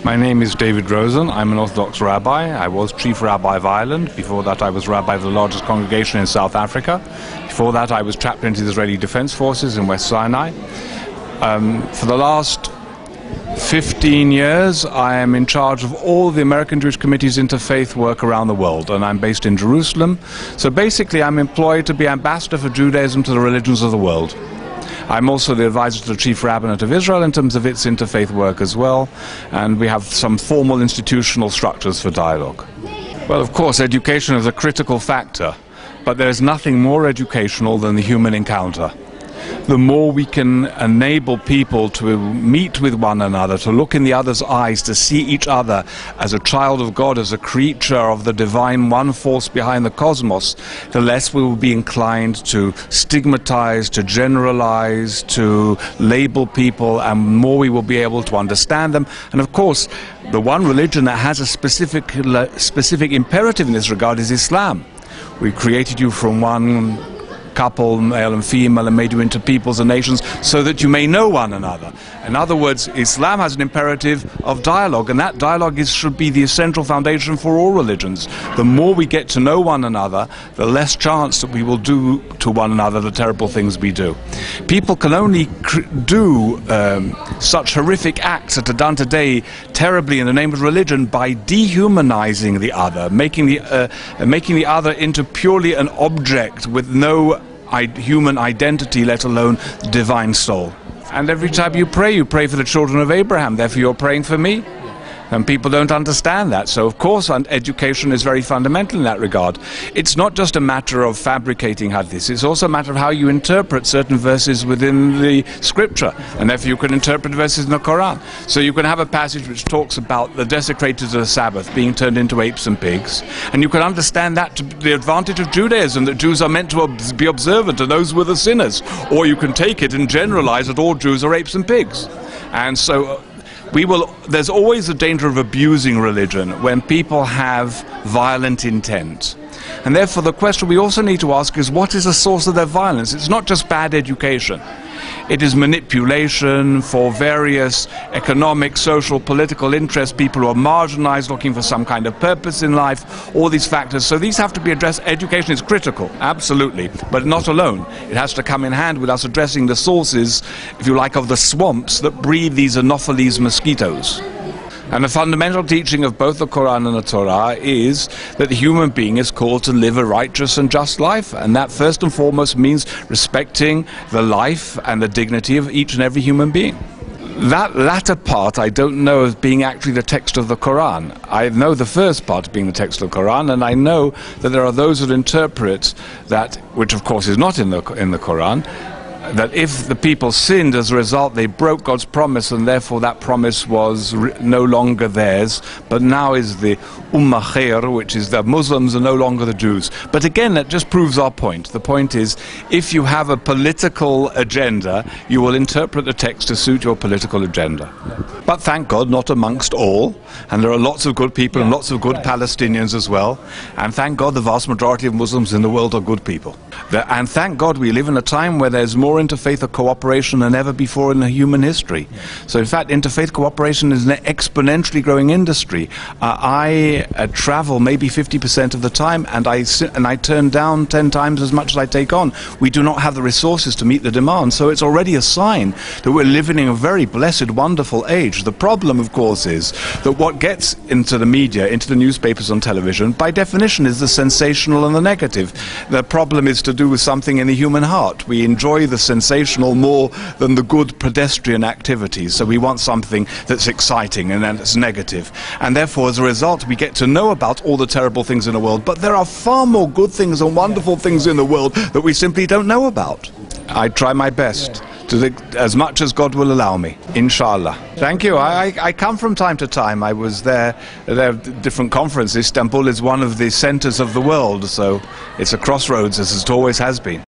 My name is David Rosen. I'm an Orthodox rabbi. I was Chief Rabbi of Ireland. Before that I was Rabbi of the largest congregation in South Africa. Before that I was chaplain to the Israeli Defense Forces in West Sinai. For the last 15 years I am in charge of all the American Jewish Committee's interfaith work around the world, and I'm based in Jerusalem. So basically I'm employed to be ambassador for Judaism to the religions of the world. I'm also the advisor to the Chief Rabbinate of Israel in terms of its interfaith work as well, and we have some formal institutional structures for dialogue. Well, of course, education is a critical factor, but there is nothing more educational than the human encounter. The more we can enable people to meet with one another, to look in the other's eyes, to see each other as a child of God, as a creature of the divine one force behind the cosmos, the less we will be inclined to stigmatize, to generalize, to label people, and more we will be able to understand them. And of course, the one religion that has a specific imperative in this regard is Islam. We created you from one couple, male and female, and made you into peoples and nations so that you may know one another. In other words, Islam has an imperative of dialogue, and that dialogue should be the essential foundation for all religions. The more we get to know one another, the less chance that we will do to one another the terrible things we do. People can only do such horrific acts that are done today terribly in the name of religion by dehumanizing the other, making the other into purely an object with no human identity, let alone divine soul. And every time you pray for the children of Abraham, therefore you're praying for me. And people don't understand that. So of course education is very fundamental in that regard. It's not just a matter of fabricating hadiths, it's also a matter of how you interpret certain verses within the scripture. And therefore you can interpret verses in the Quran. So you can have a passage which talks about the desecrators of the Sabbath being turned into apes and pigs, and you can understand that to the advantage of Judaism, that Jews are meant to be observant and those were the sinners. Or you can take it and generalize that all Jews are apes and pigs. And so there's always a danger of abusing religion when people have violent intent. And therefore the question we also need to ask is, what is the source of their violence? It's not just bad education. It is manipulation for various economic, social, political interests, people who are marginalized, looking for some kind of purpose in life, all these factors. So these have to be addressed. Education is critical, absolutely, but not alone. It has to come in hand with us addressing the sources, if you like, of the swamps that breed these Anopheles mosquitoes. And the fundamental teaching of both the Quran and the Torah is that the human being is called to live a righteous and just life, and that first and foremost means respecting the life and the dignity of each and every human being. That latter part I don't know as being actually the text of the Quran. I know the first part being the text of the Quran, and I know that there are those that interpret that, which of course is not in the Quran, that if the people sinned, as a result they broke God's promise, and therefore that promise was no longer theirs, but now is the Ummah Khair, which is the Muslims are no longer the Jews. But again, that just proves our point. The point is, if you have a political agenda, you will interpret the text to suit your political agenda. But thank God, not amongst all, and there are lots of good people and lots of good Palestinians as well, and thank God the vast majority of Muslims in the world are good people. And thank God we live in a time where there's more interfaith cooperation than ever before in human history. So in fact, interfaith cooperation is an exponentially growing industry. I travel maybe 50% of the time, and I turn down 10 times as much as I take on. We do not have the resources to meet the demand, so it's already a sign that we're living in a very blessed, wonderful age. The problem, of course, is that what gets into the media, into the newspapers and television, by definition is the sensational and the negative. The problem is to do with something in the human heart. We enjoy the sensational more than the good pedestrian activities, so we want something that's exciting and that's negative. And therefore, as a result, we get to know about all the terrible things in the world, but there are far more good things and wonderful things in the world that we simply don't know about. I try my best, as much as God will allow me, inshallah. Thank you. I come from time to time. I was there at different conferences. Istanbul is one of the centers of the world, so it's a crossroads, as it always has been.